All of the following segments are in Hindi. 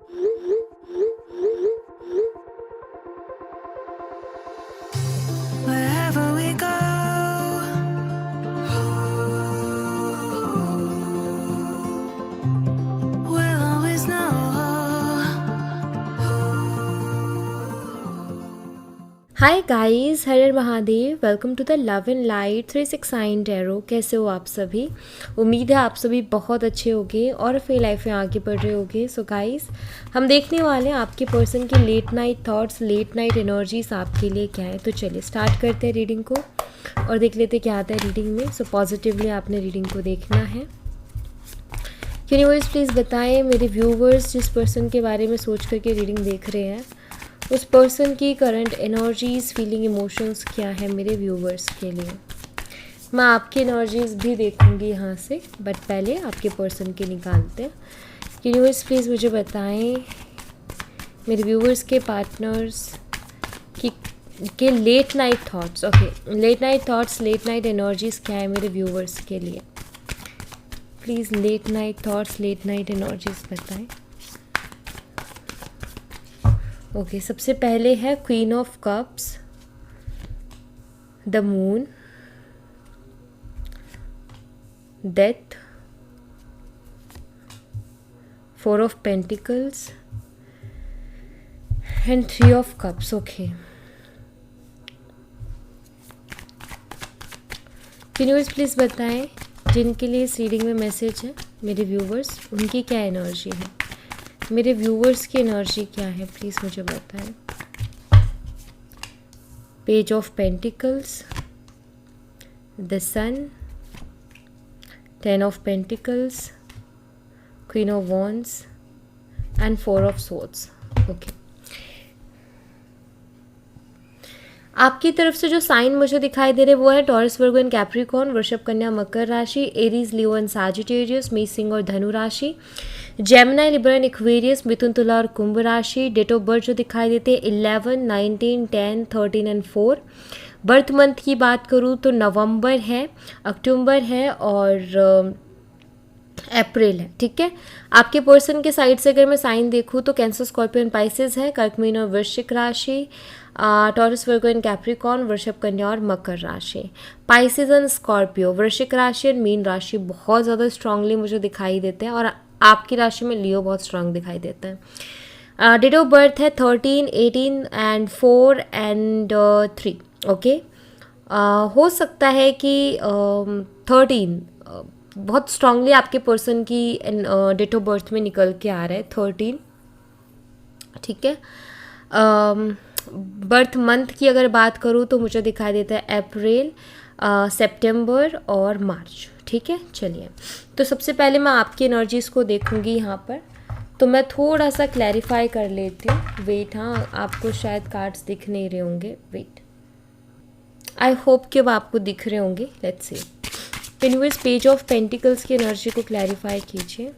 Wherever we go, we'll always know. Hi guys, Har Har Mahadev. Welcome to the love and light 369 tarot. कैसे हो आप सभी? उम्मीद है आप सभी बहुत अच्छे होंगे और अपनी लाइफ में आगे बढ़ रहे होंगे। सो गाइस, हम देखने वाले हैं आपके पर्सन की late night thoughts, late night energies आपके लिए क्या है। तो चलिए स्टार्ट करते हैं रीडिंग को और देख लेते क्या आता है रीडिंग में। सो पॉजिटिवली आपने रीडिंग को देखना है। यूनिवर्स प्लीज़ बताएं मेरे व्यूवर्स जिस पर्सन के बारे में सोच करके रीडिंग देख रहे हैं, उस पर्सन की करंट एनर्जीज, फीलिंग, इमोशंस क्या है मेरे व्यूवर्स के लिए। मैं आपकी एनर्जीज भी देखूंगी यहाँ से, बट पहले आपके पर्सन के निकालते हैं। यूनिवर्स प्लीज़ मुझे बताएं मेरे व्यूवर्स के पार्टनर्स के late night thoughts. Okay, late night thoughts, late night energies क्या है मेरे व्यूवर्स के लिए। Please late night thoughts, late night energies बताएं। ओके, सबसे पहले है queen of cups, the moon, death, four of pentacles and three of cups. Okay, universe please बताएं जिनके लिए इस रीडिंग में मैसेज है मेरे व्यूवर्स, उनकी क्या एनर्जी है, मेरे व्यूवर्स की एनर्जी क्या है, प्लीज़ मुझे बताएं। Page of pentacles, the sun, 10 of pentacles, queen of wands and 4 of swords. Okay, आपकी तरफ से जो साइन मुझे दिखाई दे रहे वो है टॉरस, वर्गो एंड कैप्रिकॉर्न, वृषभ, कन्या, मकर राशि, एरीज, लियो एंड सैजिटेरियस, मेष, सिंह और धनु राशि, जेमिनी, लिब्रा एंड एक्वेरियस, मिथुन, तुला और कुंभ राशि। डेट ऑफ बर्थ जो दिखाई देते हैं 11, 19, 10, 13 एंड 4। बर्थ मंथ की बात करूँ तो नवंबर है, अक्टूबर है और अप्रैल है। ठीक है, आपके पर्सन के साइड से अगर मैं साइन देखूँ तो कैंसर, स्कॉर्पियो एंड पाइसेस है, कर्क, मीन और वृश्चिक राशि, टॉरस, वर्गो एंड कैप्रिकॉर्न, वृषभ, कन्या और मकर राशि। पाइसेस एंड स्कॉर्पियो, वृश्चिक राशि और मीन राशि बहुत ज़्यादा स्ट्रांगली मुझे दिखाई देते हैं और आपकी राशि में लियो बहुत स्ट्रांग दिखाई देता है। डेट ऑफ बर्थ है 13, 18 एंड 4 एंड 3। ओके, हो सकता है कि 13 बहुत स्ट्रांगली आपके पर्सन की डेट ऑफ बर्थ में निकल के आ रहा है 13। ठीक है, बर्थ मंथ की अगर बात करूँ तो मुझे दिखाई देता है अप्रैल, सितंबर और मार्च। ठीक है, चलिए तो सबसे पहले मैं आपकी एनर्जीज़ को देखूंगी यहाँ पर, तो मैं थोड़ा सा क्लैरिफाई कर लेती हूँ। वेट, हाँ आपको शायद कार्ड्स दिख नहीं रहे होंगे, वेट, आई होप कि वो आपको दिख रहे होंगे। Let's see, universe page of pentacles की एनर्जी को क्लैरिफाई कीजिए।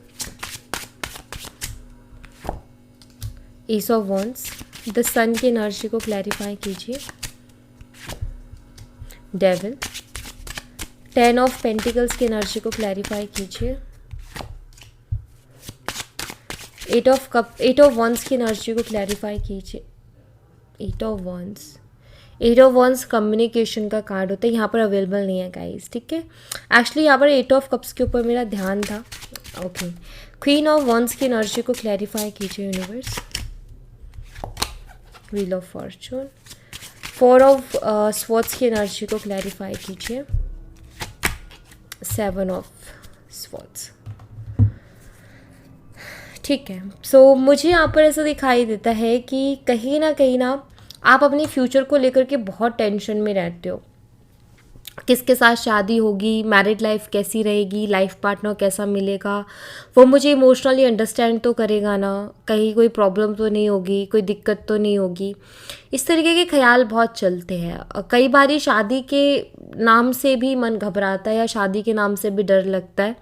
एस ऑफ वॉन्ड्स, द सन की एनर्जी को क्लैरिफाई कीजिए। डेविल, 10 ऑफ पेंटिकल्स की एनर्जी को क्लैरिफाई कीजिए। 8 ऑफ कप, 8 ऑफ वॉन्ड्स की एनर्जी को क्लैरिफाई कीजिए। 8 of wands, 8 of wands communication का कार्ड होता है, यहाँ पर अवेलेबल नहीं है गाइस। ठीक है, एक्चुअली यहाँ पर 8 ऑफ कप्स के ऊपर मेरा ध्यान था। ओके, क्वीन ऑफ वॉन्ड्स की एनर्जी को क्लैरिफाई कीजिए universe. Wheel of Fortune, 4 of swords की एनर्जी को क्लैरिफाई कीजिए। 7 ऑफ स्वॉर्ड्स। ठीक है, सो मुझे यहाँ पर ऐसा दिखाई देता है कि कहीं ना आप अपने फ्यूचर को लेकर के बहुत टेंशन में रहते हो। किसके साथ शादी होगी, मैरिड लाइफ कैसी रहेगी, लाइफ पार्टनर कैसा मिलेगा, वो मुझे इमोशनली अंडरस्टैंड तो करेगा ना, कहीं कोई प्रॉब्लम तो नहीं होगी, कोई दिक्कत तो नहीं होगी। इस तरीके के ख्याल बहुत चलते हैं। कई बार शादी के नाम से भी मन घबराता है या शादी के नाम से भी डर लगता है,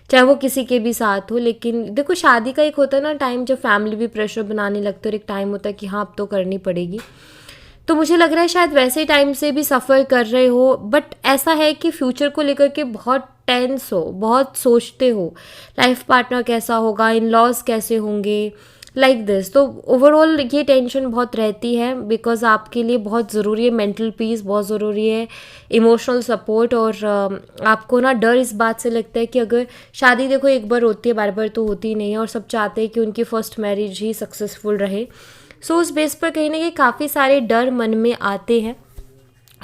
चाहे वो किसी के भी साथ हो। लेकिन देखो, शादी का एक होता है ना टाइम जब फैमिली भी प्रेशर बनाने लगती है, और एक टाइम होता है कि हाँ अब तो करनी पड़ेगी। तो मुझे लग रहा है शायद वैसे टाइम से भी सफ़र कर रहे हो, बट ऐसा है कि फ्यूचर को लेकर के बहुत टेंस हो, बहुत सोचते हो, लाइफ पार्टनर कैसा होगा, इन लॉज कैसे होंगे, लाइक दिस। तो ओवरऑल ये टेंशन बहुत रहती है बिकॉज आपके लिए बहुत ज़रूरी है मेंटल पीस, बहुत ज़रूरी है इमोशनल सपोर्ट। और आपको ना डर इस बात से लगता है कि अगर शादी देखो एक बार होती है, बार बार तो होती नहीं है, और सब चाहते हैं कि उनकी फर्स्ट मैरिज ही सक्सेसफुल रहे। सो उस बेस पर कहीं ना कहीं काफ़ी सारे डर मन में आते हैं,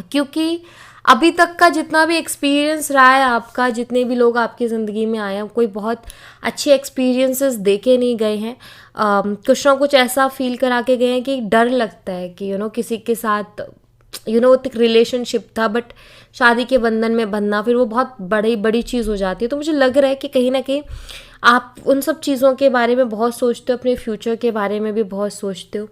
क्योंकि अभी तक का जितना भी एक्सपीरियंस रहा है आपका, जितने भी लोग आपकी ज़िंदगी में आए हैं, कोई बहुत अच्छे एक्सपीरियंसेस देके नहीं गए हैं। कुछ ना कुछ ऐसा फील करा के गए हैं कि डर लगता है कि किसी के साथ एक रिलेशनशिप था बट शादी के बंधन में बंधना फिर वो बहुत बड़ी बड़ी चीज़ हो जाती है। तो मुझे लग रहा है कि कहीं ना कहीं आप उन सब चीज़ों के बारे में बहुत सोचते हो, अपने फ्यूचर के बारे में भी बहुत सोचते हो।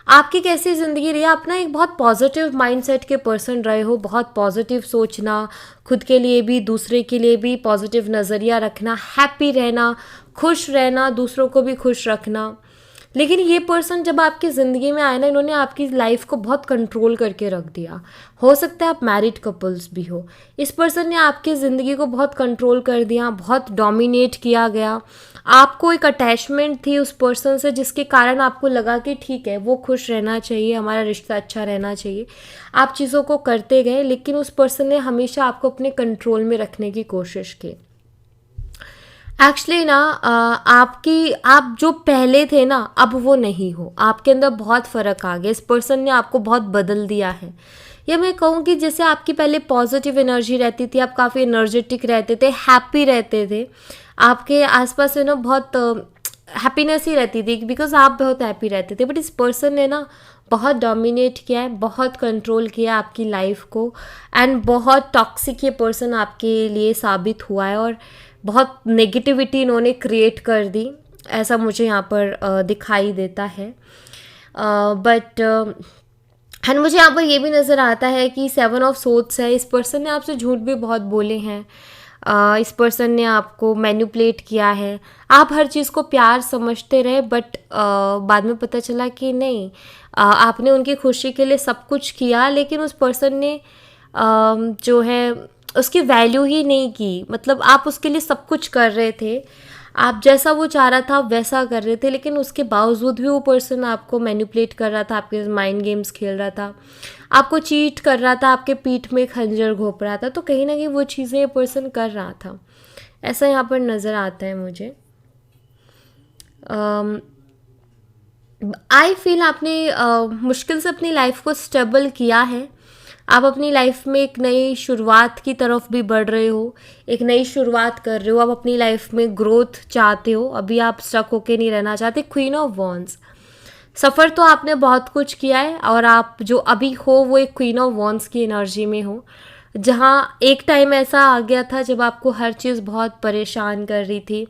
आपकी कैसी ज़िंदगी रही है? आप ना एक बहुत पॉजिटिव माइंडसेट के पर्सन रहे हो, बहुत पॉजिटिव सोचना, खुद के लिए भी दूसरे के लिए भी पॉजिटिव नज़रिया रखना, हैप्पी रहना, खुश रहना, दूसरों को भी खुश रखना। लेकिन ये पर्सन जब आपकी ज़िंदगी में आए ना, इन्होंने आपकी लाइफ को बहुत कंट्रोल करके रख दिया। हो सकता है आप मैरिड कपल्स भी हो, इस पर्सन ने आपकी ज़िंदगी को बहुत कंट्रोल कर दिया, बहुत डोमिनेट किया गया। आपको एक अटैचमेंट थी उस पर्सन से जिसके कारण आपको लगा कि ठीक है वो खुश रहना चाहिए, हमारा रिश्ता अच्छा रहना चाहिए। आप चीज़ों को करते गए, लेकिन उस पर्सन ने हमेशा आपको अपने कंट्रोल में रखने की कोशिश की। एक्चुअली ना आप जो पहले थे ना, अब वो नहीं हो। आपके अंदर बहुत फ़र्क आ गया, इस पर्सन ने आपको बहुत बदल दिया है। या मैं कहूँ कि जैसे आपकी पहले पॉजिटिव एनर्जी रहती थी, आप काफ़ी एनर्जेटिक रहते थे, हैप्पी रहते थे, आपके आसपास बहुत हैप्पीनेस ही रहती थी बिकॉज आप बहुत हैप्पी रहते थे। बट इस पर्सन ने ना बहुत डोमिनेट किया है, बहुत कंट्रोल किया आपकी लाइफ को, एंड बहुत टॉक्सिक ये पर्सन आपके लिए साबित हुआ है, और बहुत नेगेटिविटी इन्होंने क्रिएट कर दी, ऐसा मुझे यहाँ पर दिखाई देता है। बट एंड मुझे यहाँ पर ये भी नज़र आता है कि 7 ऑफ सोर्ड्स है। इस पर्सन ने आपसे झूठ भी बहुत बोले हैं, इस पर्सन ने आपको मैनिपुलेट किया है। आप हर चीज़ को प्यार समझते रहे, बट बाद में पता चला कि नहीं, आपने उनकी खुशी के लिए सब कुछ किया, लेकिन उस पर्सन ने जो है उसकी वैल्यू ही नहीं की। मतलब आप उसके लिए सब कुछ कर रहे थे, आप जैसा वो चाह रहा था आप वैसा कर रहे थे, लेकिन उसके बावजूद भी वो पर्सन आपको मैनिपुलेट कर रहा था, आपके माइंड गेम्स खेल रहा था, आपको चीट कर रहा था, आपके पीठ में खंजर घोंप रहा था। तो कहीं ना कहीं वो चीज़ें ये पर्सन कर रहा था, ऐसा यहाँ पर नज़र आता है मुझे। आई फील आपने मुश्किल से अपनी लाइफ को स्टेबल किया है। आप अपनी लाइफ में एक नई शुरुआत की तरफ भी बढ़ रहे हो, एक नई शुरुआत कर रहे हो, आप अपनी लाइफ में ग्रोथ चाहते हो, अभी आप स्टक होके नहीं रहना चाहते। क्वीन ऑफ वॉन्ड्स, सफ़र तो आपने बहुत कुछ किया है, और आप जो अभी हो वो एक क्वीन ऑफ वॉन्ड्स की एनर्जी में हो, जहाँ एक टाइम ऐसा आ गया था जब आपको हर चीज़ बहुत परेशान कर रही थी,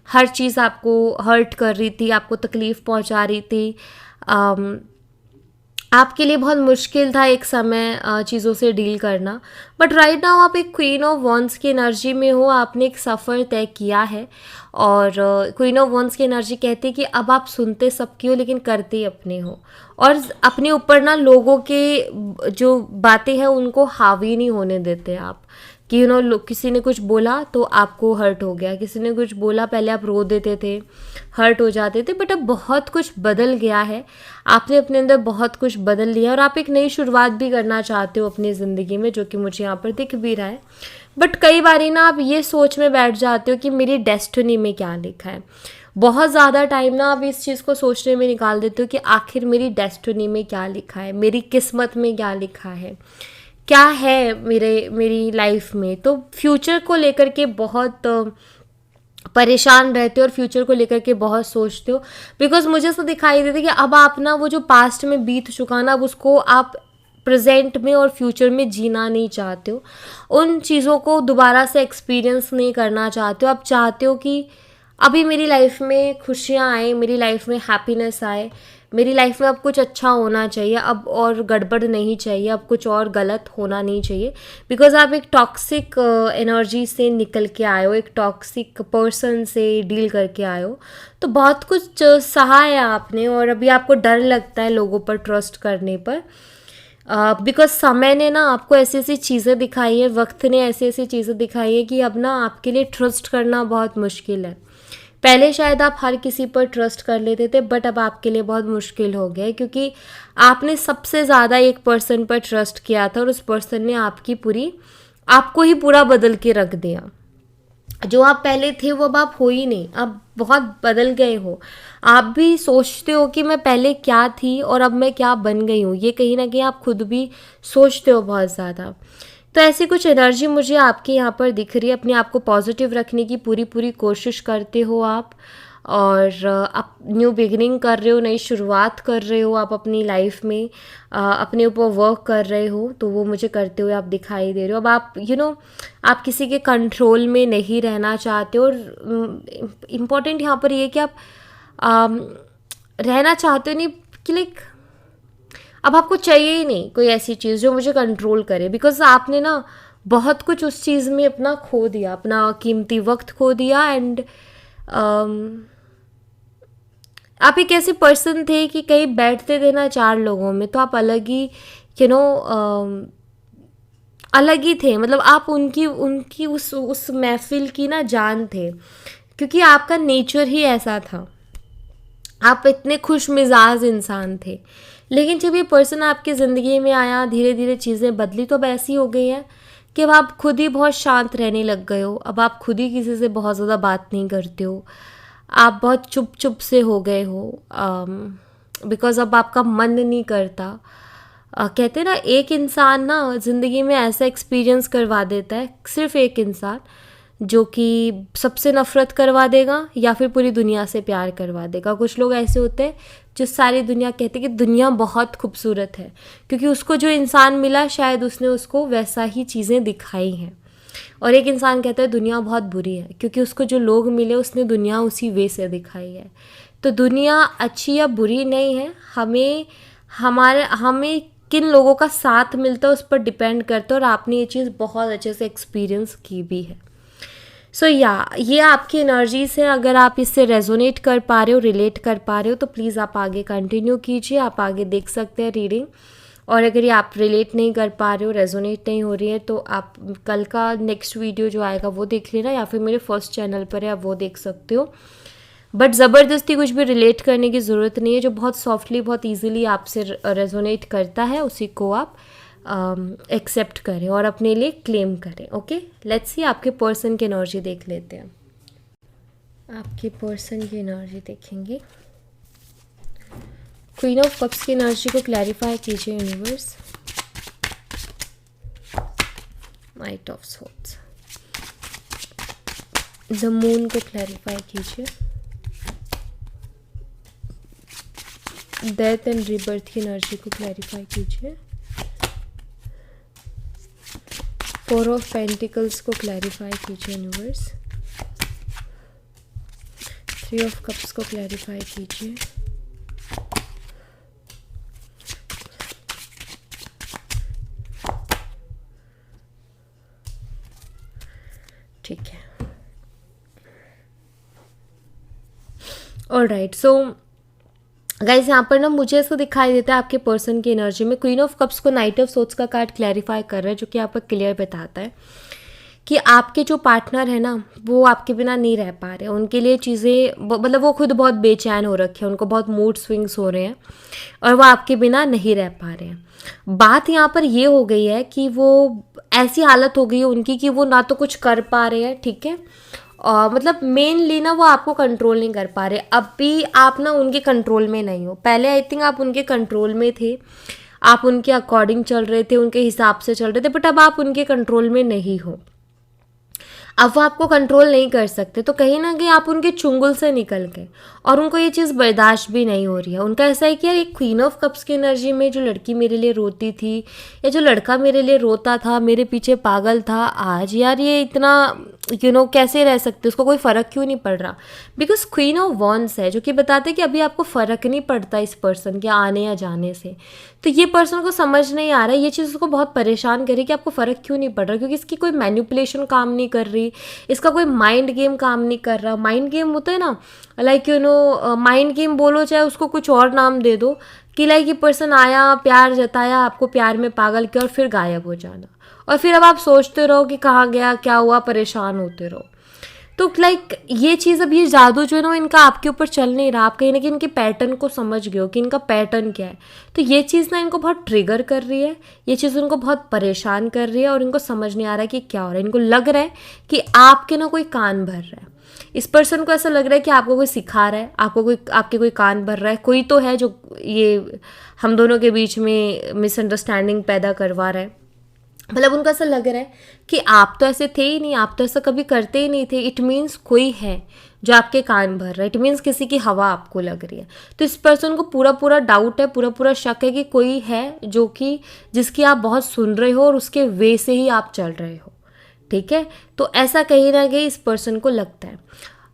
हर चीज़ आपको हर्ट कर रही थी, आपको तकलीफ़ पहुँचा रही थी। आपके लिए बहुत मुश्किल था एक समय चीज़ों से डील करना, बट राइट नाउ आप एक क्वीन ऑफ वॉन्ड्स की एनर्जी में हो, आपने एक सफ़र तय किया है। और क्वीन ऑफ वॉन्ड्स की एनर्जी कहती है कि अब आप सुनते सबकी हो लेकिन करते अपने हो, और अपने ऊपर ना लोगों के जो बातें हैं उनको हावी नहीं होने देते आप, कि किसी ने कुछ बोला तो आपको हर्ट हो गया, किसी ने कुछ बोला पहले आप रो देते थे, हर्ट हो जाते थे, बट अब बहुत कुछ बदल गया है, आपने अपने अंदर बहुत कुछ बदल लिया, और आप एक नई शुरुआत भी करना चाहते हो अपनी ज़िंदगी में, जो कि मुझे यहाँ पर दिख भी रहा है। बट कई बारी ना आप ये सोच में बैठ जाते हो कि मेरी डेस्टिनी में क्या लिखा है। बहुत ज़्यादा टाइम ना आप इस चीज़ को सोचने में निकाल देते हो कि आखिर मेरी डेस्टिनी में क्या लिखा है, मेरी किस्मत में क्या लिखा है, क्या है मेरी लाइफ में। तो फ्यूचर को लेकर के बहुत परेशान रहते हो, और फ्यूचर को लेकर के बहुत सोचते हो, बिकॉज मुझे ऐसा दिखाई देता है कि अब आप ना वो जो पास्ट में बीत चुका ना, अब उसको आप प्रेजेंट में और फ्यूचर में जीना नहीं चाहते हो, उन चीज़ों को दोबारा से एक्सपीरियंस नहीं करना चाहते हो। आप चाहते हो कि अभी मेरी लाइफ में खुशियाँ आए, मेरी लाइफ में हैप्पीनेस आए, मेरी लाइफ में अब कुछ अच्छा होना चाहिए, अब और गड़बड़ नहीं चाहिए, अब कुछ और गलत होना नहीं चाहिए, बिकॉज आप एक टॉक्सिक एनर्जी से निकल के आए हो, एक टॉक्सिक पर्सन से डील करके आए हो। तो बहुत कुछ सहा है आपने, और अभी आपको डर लगता है लोगों पर ट्रस्ट करने पर, बिकॉज समय ने ना आपको ऐसी ऐसी चीज़ें दिखाई है, वक्त ने ऐसी ऐसी चीज़ें दिखाई है कि अब ना आपके लिए ट्रस्ट करना बहुत मुश्किल है। पहले शायद आप हर किसी पर ट्रस्ट कर लेते थे, बट अब आपके लिए बहुत मुश्किल हो गया है, क्योंकि आपने सबसे ज़्यादा एक पर्सन पर ट्रस्ट किया था और उस पर्सन ने आपको ही पूरा बदल के रख दिया। जो आप पहले थे वो अब आप हो ही नहीं, आप बहुत बदल गए हो। आप भी सोचते हो कि मैं पहले क्या थी और अब मैं क्या बन गई हूँ, ये कहीं ना कहीं आप खुद भी सोचते हो बहुत ज़्यादा। तो ऐसी कुछ एनर्जी मुझे आपके यहाँ पर दिख रही है। अपने आप को पॉजिटिव रखने की पूरी पूरी कोशिश करते हो आप, और आप न्यू बिगिनिंग कर रहे हो, नई शुरुआत कर रहे हो आप अपनी लाइफ में, अपने ऊपर वर्क कर रहे हो, तो वो मुझे करते हुए आप दिखाई दे रहे हो। अब आप आप किसी के कंट्रोल में नहीं रहना चाहते, और इम्पॉर्टेंट यहाँ पर ये कि आप अम, रहना चाहते हो नहीं कि लाइक अब आपको चाहिए ही नहीं कोई ऐसी चीज़ जो मुझे कंट्रोल करे, बिकॉज आपने ना बहुत कुछ उस चीज़ में अपना खो दिया, अपना कीमती वक्त खो दिया। एंड आप एक ऐसे पर्सन थे कि कहीं बैठते थे ना 4 लोगों में तो आप अलग ही यू नो अलग ही थे, मतलब आप उनकी उनकी उस महफिल की ना जान थे, क्योंकि आपका नेचर ही ऐसा था। आप इतने खुश मिजाज इंसान थे। लेकिन जब ये पर्सन आपकी ज़िंदगी में आया, धीरे धीरे चीज़ें बदली, तो अब ऐसी हो गई हैं कि अब आप खुद ही बहुत शांत रहने लग गए हो। अब आप खुद ही किसी से बहुत ज़्यादा बात नहीं करते हो, आप बहुत चुप चुप से हो गए हो, बिकॉज़ अब आपका मन नहीं करता। कहते हैं ना, एक इंसान ना ज़िंदगी में ऐसा एक्सपीरियंस करवा देता है, सिर्फ एक इंसान, जो कि सबसे नफ़रत करवा देगा या फिर पूरी दुनिया से प्यार करवा देगा। कुछ लोग ऐसे होते हैं जो सारी दुनिया कहते हैं कि दुनिया बहुत खूबसूरत है, क्योंकि उसको जो इंसान मिला शायद उसने उसको वैसा ही चीज़ें दिखाई हैं। और एक इंसान कहता है दुनिया बहुत बुरी है, क्योंकि उसको जो लोग मिले उसने दुनिया उसी वे से दिखाई है। तो दुनिया अच्छी या बुरी नहीं है, हमें किन लोगों का साथ मिलता है उस पर डिपेंड करता है, और आपने ये चीज़ बहुत अच्छे से एक्सपीरियंस की भी है। सो ये आपकी एनर्जीज है। अगर आप इससे रेजोनेट कर पा रहे हो, रिलेट कर पा रहे हो, तो प्लीज़ आप आगे कंटिन्यू कीजिए, आप आगे देख सकते हैं रीडिंग। और अगर ये आप रिलेट नहीं कर पा रहे हो, रेजोनेट नहीं हो रही है, तो आप कल का नेक्स्ट वीडियो जो आएगा वो देख लेना, या फिर मेरे फर्स्ट चैनल पर है, आप वो देख सकते हो। बट ज़बरदस्ती कुछ भी रिलेट करने की ज़रूरत नहीं है। जो बहुत सॉफ्टली, बहुत ईजिली आपसे रेजोनेट करता है उसी को आप एक्सेप्ट करें और अपने लिए क्लेम करें। ओके, लेट्स सी आपके पर्सन की एनर्जी देख लेते हैं। आपके पर्सन की एनर्जी देखेंगे। क्वीन ऑफ कप्स की एनर्जी को क्लैरिफाई कीजिए universe. Night of swords, the moon को क्लैरिफाई कीजिए। डेथ एंड रीबर्थ की एनर्जी को क्लैरिफाई कीजिए। 4 ऑफ पेंटिकल्स को क्लैरिफाई कीजिए यूनिवर्स। 3 ऑफ कप्स को क्लैरिफाई कीजिए। ठीक है, ऑलराइट। सो गाइस, यहाँ पर ना मुझे ऐसा दिखाई देता है आपके पर्सन की एनर्जी में क्वीन ऑफ कप्स को नाइट ऑफ सोर्ड्स का कार्ड क्लैरिफाई कर रहा है, जो कि यहाँ पर क्लियर बताता है कि आपके जो पार्टनर है ना वो आपके बिना नहीं रह पा रहे। उनके लिए चीज़ें मतलब वो खुद बहुत बेचैन हो रखे हैं, उनको बहुत मूड स्विंग्स हो रहे हैं और वो आपके बिना नहीं रह पा रहे हैं। बात यहाँ पर ये हो गई है कि वो ऐसी हालत हो गई है उनकी कि वो ना तो कुछ कर पा रहे हैं, ठीक है, और मतलब मेनली ना वो आपको कंट्रोल नहीं कर पा रहे। अब भी आप ना उनके कंट्रोल में नहीं हो। पहले आई थिंक आप उनके कंट्रोल में थे, आप उनके अकॉर्डिंग चल रहे थे, उनके हिसाब से चल रहे थे, बट अब आप उनके कंट्रोल में नहीं हो। अब वो आपको कंट्रोल नहीं कर सकते, तो कहीं ना कहीं आप उनके चुंगल से निकल गए और उनको ये चीज़ बर्दाश्त भी नहीं हो रही है। उनका ऐसा है कि यार एक क्वीन ऑफ कप्स की एनर्जी में जो लड़की मेरे लिए रोती थी या जो लड़का मेरे लिए रोता था, मेरे पीछे पागल था, आज यार ये इतना कैसे रह सकते, उसको कोई फ़र्क क्यों नहीं पड़ रहा। बिकॉज क्वीन ऑफ वॉन्ड्स है जो कि बताते कि अभी आपको फ़र्क नहीं पड़ता इस पर्सन के आने या जाने से। तो ये पर्सन को समझ नहीं आ रहा है, ये चीज़ उसको बहुत परेशान करे कि आपको फ़र्क क्यों नहीं पड़ रहा, क्योंकि इसकी कोई मैनिपुलेशन काम नहीं कर रही, इसका कोई माइंड गेम काम नहीं कर रहा। माइंड गेम होता है ना, लाइक माइंड गेम बोलो चाहे उसको कुछ और नाम दे दो, कि लाइक ये पर्सन आया, प्यार जताया, आपको प्यार में पागल किया और फिर गायब हो जाना, और फिर अब आप सोचते रहो कि कहाँ गया, क्या हुआ, परेशान होते रहो। तो लाइक ये चीज़, अब ये जादू जो है ना, इनका आपके ऊपर चल नहीं रहा, आप कहीं ना कहीं इनके पैटर्न को समझ गए हो कि इनका पैटर्न क्या है। तो ये चीज़ ना इनको बहुत ट्रिगर कर रही है, ये चीज़ उनको बहुत परेशान कर रही है, और इनको समझ नहीं आ रहा है कि क्या हो रहा है। इनको लग रहा है कि आपके ना कोई कान भर रहा है। इस पर्सन को ऐसा लग रहा है कि आपको कोई सिखा रहा है, आपके कोई कान भर रहा है, कोई तो है जो ये हम दोनों के बीच में मिसअंडरस्टैंडिंग पैदा करवा रहा है। मतलब उनको ऐसा लग रहा है कि आप तो ऐसे थे ही नहीं, आप तो ऐसा कभी करते ही नहीं थे। इट मीन्स कोई है जो आपके कान भर रहा है, इट मीन्स किसी की हवा आपको लग रही है। तो इस पर्सन को पूरा डाउट है, पूरा शक है कि कोई है जो कि जिसकी आप बहुत सुन रहे हो और उसके वे से ही आप चल रहे हो, ठीक है। तो ऐसा कहीं ना कहीं इस पर्सन को लगता है।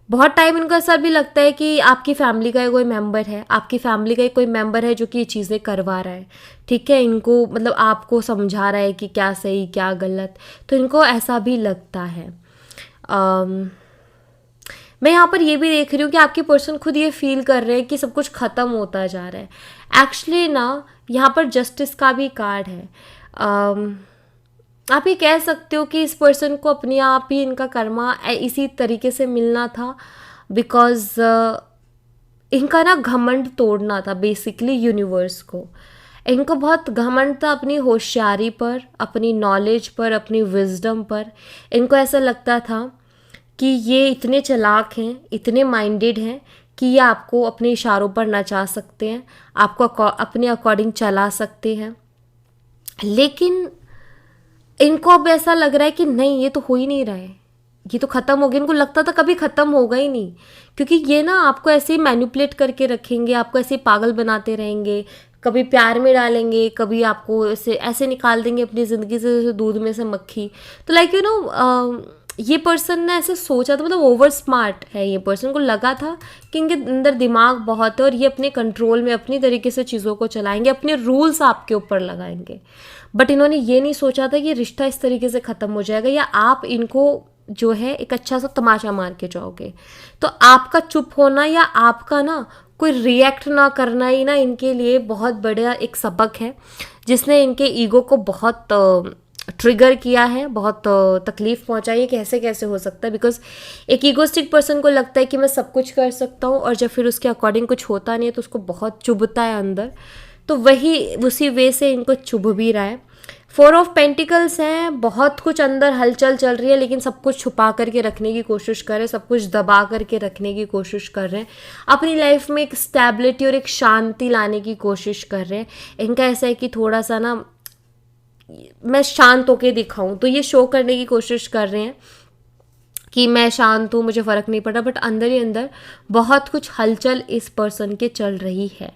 बहुत टाइम इनको ऐसा भी लगता है कि आपकी फैमिली का कोई मेंबर है, आपकी फैमिली का कोई मेंबर है जो कि ये चीज़ें करवा रहा है, ठीक है। इनको मतलब आपको समझा रहा है कि क्या सही क्या गलत, तो इनको ऐसा भी लगता है। मैं यहाँ पर ये भी देख रही हूँ कि आपकी पर्सन खुद ये फील कर रहे हैं कि सब कुछ ख़त्म होता जा रहा है। एक्चुअली ना यहाँ पर जस्टिस का भी कार्ड है। आप ये कह सकते हो कि इस पर्सन को अपने आप ही इनका कर्मा इसी तरीके से मिलना था, बिकॉज इनका ना घमंड तोड़ना था बेसिकली यूनिवर्स को। इनको बहुत घमंड था अपनी होशियारी पर, अपनी नॉलेज पर, अपनी विजडम पर। इनको ऐसा लगता था कि ये इतने चालाक हैं, इतने माइंडेड हैं कि ये आपको अपने इशारों पर नचा सकते हैं, आपको अपने अकॉर्डिंग चला सकते हैं। लेकिन इनको अब ऐसा लग रहा है कि नहीं, ये तो हो ही नहीं रहा है, ये तो ख़त्म हो गया। इनको लगता था कभी ख़त्म होगा ही नहीं, क्योंकि ये ना आपको ऐसे ही मैनिपुलेट करके रखेंगे, आपको ऐसे ही पागल बनाते रहेंगे, कभी प्यार में डालेंगे, कभी आपको ऐसे निकाल देंगे अपनी ज़िंदगी से जैसे दूध में से मक्खी। तो लाइक यू नो ये पर्सन ने ऐसे सोचा था, मतलब ओवर स्मार्ट है ये पर्सन। को लगा था कि इनके अंदर दिमाग बहुत है और ये अपने कंट्रोल में अपनी तरीके से चीज़ों को चलाएंगे, अपने रूल्स आपके ऊपर लगाएंगे। बट इन्होंने ये नहीं सोचा था कि रिश्ता इस तरीके से ख़त्म हो जाएगा या आप इनको जो है एक अच्छा सा तमाचा मार के जाओगे। तो आपका चुप होना या आपका ना कोई रिएक्ट ना करना ही ना इनके लिए बहुत बड़ा एक सबक है, जिसने इनके ईगो को बहुत ट्रिगर किया है, बहुत तकलीफ़ पहुंचाई है कि ऐसे कैसे हो सकता है। बिकॉज एक ईगोस्टिक पर्सन को लगता है कि मैं सब कुछ कर सकता हूँ, और जब फिर उसके अकॉर्डिंग कुछ होता नहीं है तो उसको बहुत चुभता है अंदर। तो वही उसी वे से इनको चुभ भी रहा है। 4 ऑफ पेंटिकल्स हैं, बहुत कुछ अंदर हलचल चल रही है, लेकिन सब कुछ छुपा करके रखने की कोशिश कर रहे हैं, सब कुछ दबा करके रखने की कोशिश कर रहे हैं, अपनी लाइफ में एक स्टेबिलिटी और एक शांति लाने की कोशिश कर रहे हैं। इनका ऐसा है कि थोड़ा सा ना मैं शांत होके दिखाऊं, तो ये शो करने की कोशिश कर रहे हैं कि मैं शांत हूँ, मुझे फ़र्क नहीं पड़ रहा। बट अंदर ही अंदर बहुत कुछ हलचल इस पर्सन के चल रही है।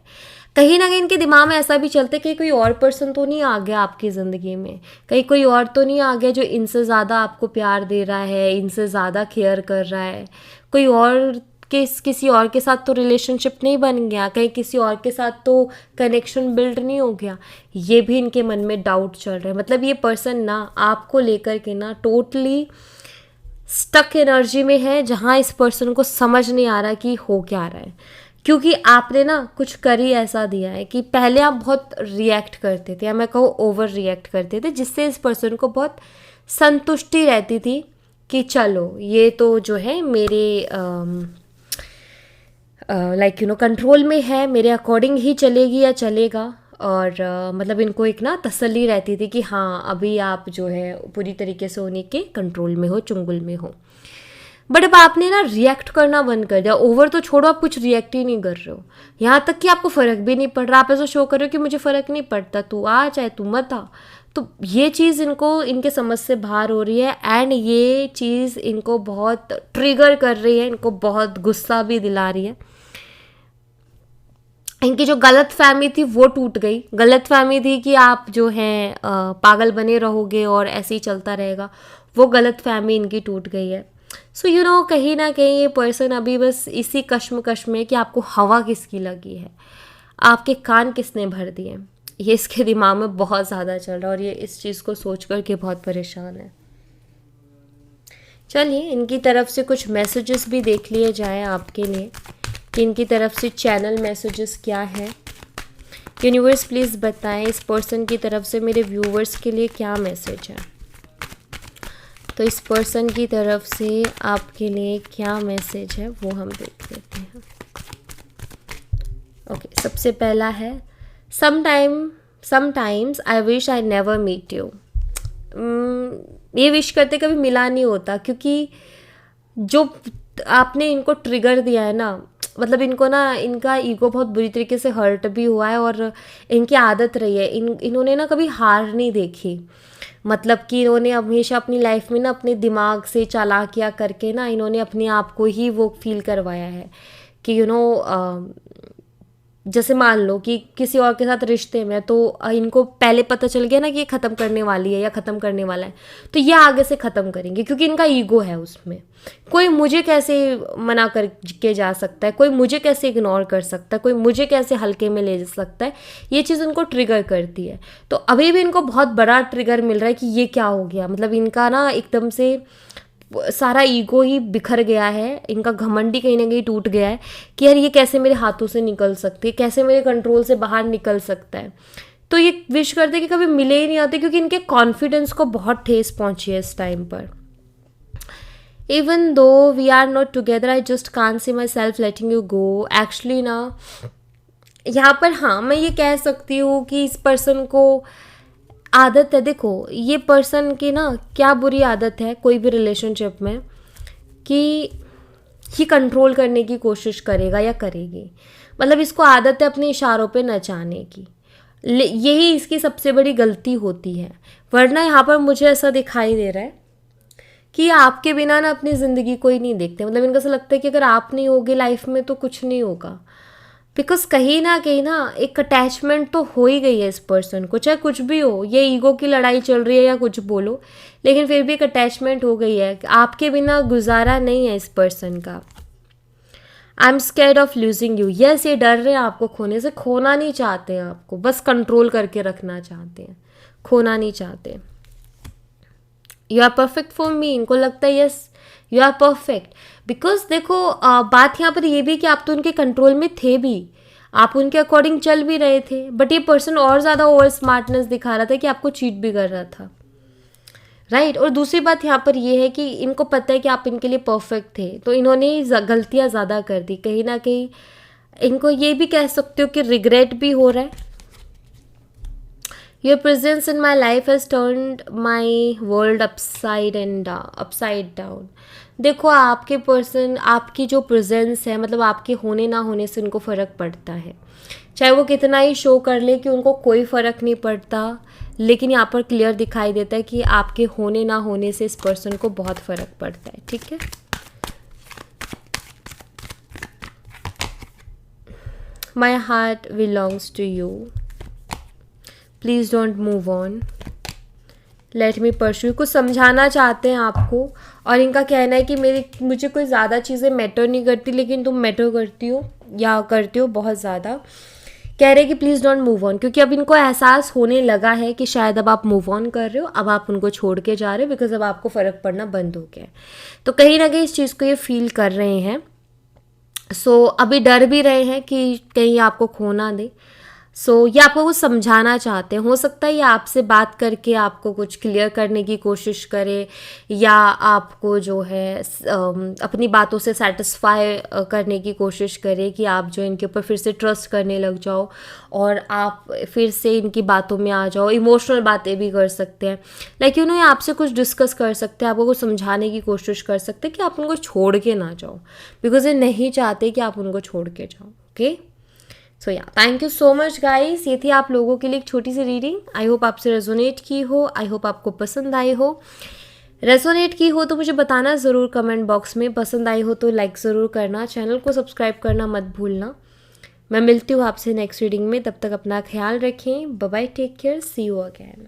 कहीं ना कहीं इनके दिमाग में ऐसा भी चलता है कि कोई और पर्सन तो नहीं आ गया आपकी ज़िंदगी में, कहीं कोई और तो नहीं आ गया जो इनसे ज़्यादा आपको प्यार दे रहा है, इनसे ज़्यादा केयर कर रहा है, कोई और किसी और के साथ तो रिलेशनशिप नहीं बन गया, कहीं किसी और के साथ तो कनेक्शन बिल्ड नहीं हो गया। ये भी इनके मन में डाउट चल रहा है। मतलब ये पर्सन ना आपको लेकर के ना टोटली स्टक एनर्जी में है, जहाँ इस पर्सन को समझ नहीं आ रहा कि हो क्या रहा है। क्योंकि आपने ना कुछ कर ही ऐसा दिया है कि पहले आप बहुत रिएक्ट करते थे, या मैं कहूँ ओवर रिएक्ट करते थे, जिससे इस पर्सन को बहुत संतुष्टि रहती थी कि चलो ये तो जो है मेरे लाइक यू नो कंट्रोल में है, मेरे अकॉर्डिंग ही चलेगी या चलेगा। और मतलब इनको एक ना तसल्ली रहती थी कि हाँ अभी आप जो है पूरी तरीके से उन्हीं के कंट्रोल में हो, चुंगल में हो। बट अब आपने ना रिएक्ट करना बंद कर दिया। ओवर तो छोड़ो, आप कुछ रिएक्ट ही नहीं कर रहे हो, यहाँ तक कि आपको फ़र्क भी नहीं पड़ रहा। आप ऐसा शो कर रहे हो कि मुझे फ़र्क नहीं पड़ता, तू आ चाहे तू मत आ। तो ये चीज़ इनको इनके समझ से बाहर हो रही है, एंड ये चीज़ इनको बहुत ट्रिगर कर रही है, इनको बहुत गुस्सा भी दिला रही है। इनकी जो गलत फहमी थी वो टूट गई। गलत फहमी थी कि आप जो हैं पागल बने रहोगे और ऐसे ही चलता रहेगा, वो गलत फहमी इनकी टूट गई है। सो यू नो कहीं ना कहीं ये पर्सन अभी बस इसी कश्मकश में कि आपको हवा किसकी लगी है, आपके कान किसने भर दिए, ये इसके दिमाग में बहुत ज़्यादा चल रहा है और ये इस चीज़ को सोच कर के बहुत परेशान है। चलिए इनकी तरफ से कुछ मैसेजेस भी देख लिए जाए आपके लिए कि इनकी तरफ से चैनल मैसेजेस क्या है। यूनिवर्स प्लीज़ बताएं इस पर्सन की तरफ से मेरे व्यूवर्स के लिए क्या मैसेज है। तो इस पर्सन की तरफ से आपके लिए क्या मैसेज है वो हम देख लेते हैं। ओके, सबसे पहला है sometimes I wish I never meet you. ये विश करते कभी मिला नहीं होता, क्योंकि जो आपने इनको ट्रिगर दिया है ना, मतलब इनको ना, इनका ईगो बहुत बुरी तरीके से हर्ट भी हुआ है और इनकी आदत रही है, इन्होंने ना कभी हार नहीं देखी। मतलब कि इन्होंने हमेशा अपनी लाइफ में ना अपने दिमाग से चालाकियाँ करके ना इन्होंने अपने आप को ही वो फील करवाया है कि जैसे मान लो कि किसी और के साथ रिश्ते में, तो इनको पहले पता चल गया ना कि ये ख़त्म करने वाली है या ख़त्म करने वाला है, तो ये आगे से ख़त्म करेंगे, क्योंकि इनका ईगो है उसमें। कोई मुझे कैसे मना करके जा सकता है, कोई मुझे कैसे इग्नोर कर सकता है, कोई मुझे कैसे हल्के में ले जा सकता है, ये चीज़ उनको ट्रिगर करती है। तो अभी भी इनको बहुत बड़ा ट्रिगर मिल रहा है कि ये क्या हो गया, मतलब इनका ना एकदम से सारा ईगो ही बिखर गया है, इनका घमंडी कहीं ना कहीं टूट गया है कि यार ये कैसे मेरे हाथों से निकल सकती है, कैसे मेरे कंट्रोल से बाहर निकल सकता है। तो ये विश करते कि कभी मिले ही नहीं आते, क्योंकि इनके कॉन्फिडेंस को बहुत ठेस पहुंची है इस टाइम पर। Even though we are not together I just can't see myself letting you go. Actually ना यहाँ पर हाँ मैं ये कह सकती हूँ कि इस पर्सन को आदत है, देखो ये पर्सन की ना क्या बुरी आदत है कोई भी रिलेशनशिप में, कि ये कंट्रोल करने की कोशिश करेगा या करेगी। मतलब इसको आदत है अपने इशारों पे नचाने की, यही इसकी सबसे बड़ी गलती होती है। वरना यहाँ पर मुझे ऐसा दिखाई दे रहा है कि आपके बिना ना अपनी ज़िंदगी कोई नहीं देखते। मतलब इनको ऐसा लगता है कि अगर आप नहीं होगे लाइफ में तो कुछ नहीं होगा, बिकॉज कहीं ना एक अटैचमेंट तो हो ही गई है इस पर्सन को, चाहे कुछ भी हो, ये ईगो की लड़ाई चल रही है या कुछ बोलो, लेकिन फिर भी एक अटैचमेंट हो गई है। आपके बिना गुजारा नहीं है इस पर्सन का। I am scared of losing you. Yes, ये डर रहे हैं आपको खोने से, खोना नहीं चाहते हैं आपको, बस कंट्रोल करके रखना चाहते हैं, खोना नहीं चाहते। You are perfect for me, इनको लगता है yes you are perfect. Because देखो बात यहाँ पर ये भी कि आप तो उनके कंट्रोल में थे भी, आप उनके अकॉर्डिंग चल भी रहे थे, बट ये पर्सन और ज़्यादा ओवर स्मार्टनेस दिखा रहा था कि आपको चीट भी कर रहा था, राइट। और दूसरी बात यहाँ पर ये है कि इनको पता है कि आप इनके लिए परफेक्ट थे, तो इन्होंने गलतियाँ ज़्यादा कर दी। कहीं ना कहीं इनको ये भी कह सकते हो कि रिग्रेट भी हो रहा है। Your presence in my life has turned my world upside down. देखो आपके पर्सन, आपकी जो प्रेजेंस है, मतलब आपके होने ना होने से उनको फ़र्क पड़ता है। चाहे वो कितना ही शो कर ले कि उनको कोई फ़र्क नहीं पड़ता, लेकिन यहाँ पर क्लियर दिखाई देता है कि आपके होने ना होने से इस पर्सन को बहुत फ़र्क पड़ता है। ठीक है, my heart belongs to you, please don't move on, let me pursue. कुछ समझाना चाहते हैं आपको, और इनका कहना है कि मुझे कोई ज़्यादा चीज़ें मैटर नहीं करती, लेकिन तुम मैटर करती हो या करते हो बहुत ज़्यादा। कह रहे हैं कि प्लीज़ डोंट मूव ऑन, क्योंकि अब इनको एहसास होने लगा है कि शायद अब आप मूव ऑन कर रहे हो, अब आप उनको छोड़ के जा रहे हो, बिकॉज अब आपको फ़र्क पड़ना बंद हो गया है। तो कहीं ना कहीं इस चीज़ को ये फील कर रहे हैं। सो अभी डर भी रहे हैं कि कहीं आपको खो ना दे। ये आपको कुछ समझाना चाहते हैं। हो सकता है ये आपसे बात करके आपको कुछ क्लियर करने की कोशिश करे, या आपको जो है अपनी बातों से सेटिस्फाई करने की कोशिश करे कि आप जो इनके ऊपर फिर से ट्रस्ट करने लग जाओ और आप फिर से इनकी बातों में आ जाओ। इमोशनल बातें भी कर सकते हैं, लाइक ये आपसे कुछ डिस्कस कर सकते हैं, आपको कुछ समझाने की कोशिश कर सकते हैं कि आप उनको छोड़ के ना जाओ, बिकॉज ये नहीं चाहते कि आप उनको छोड़ के जाओ। ओके, सो या thank you so much guys. ये थी आप लोगों के लिए एक छोटी सी रीडिंग। आई होप आपसे रेजोनेट की हो, आई होप आपको पसंद आई हो। रेजोनेट की हो तो मुझे बताना ज़रूर कमेंट बॉक्स में, पसंद आई हो तो लाइक ज़रूर करना, चैनल को सब्सक्राइब करना मत भूलना। मैं मिलती हूँ आपसे नेक्स्ट रीडिंग में, तब तक अपना ख्याल रखें। Bye bye, take care, see you again.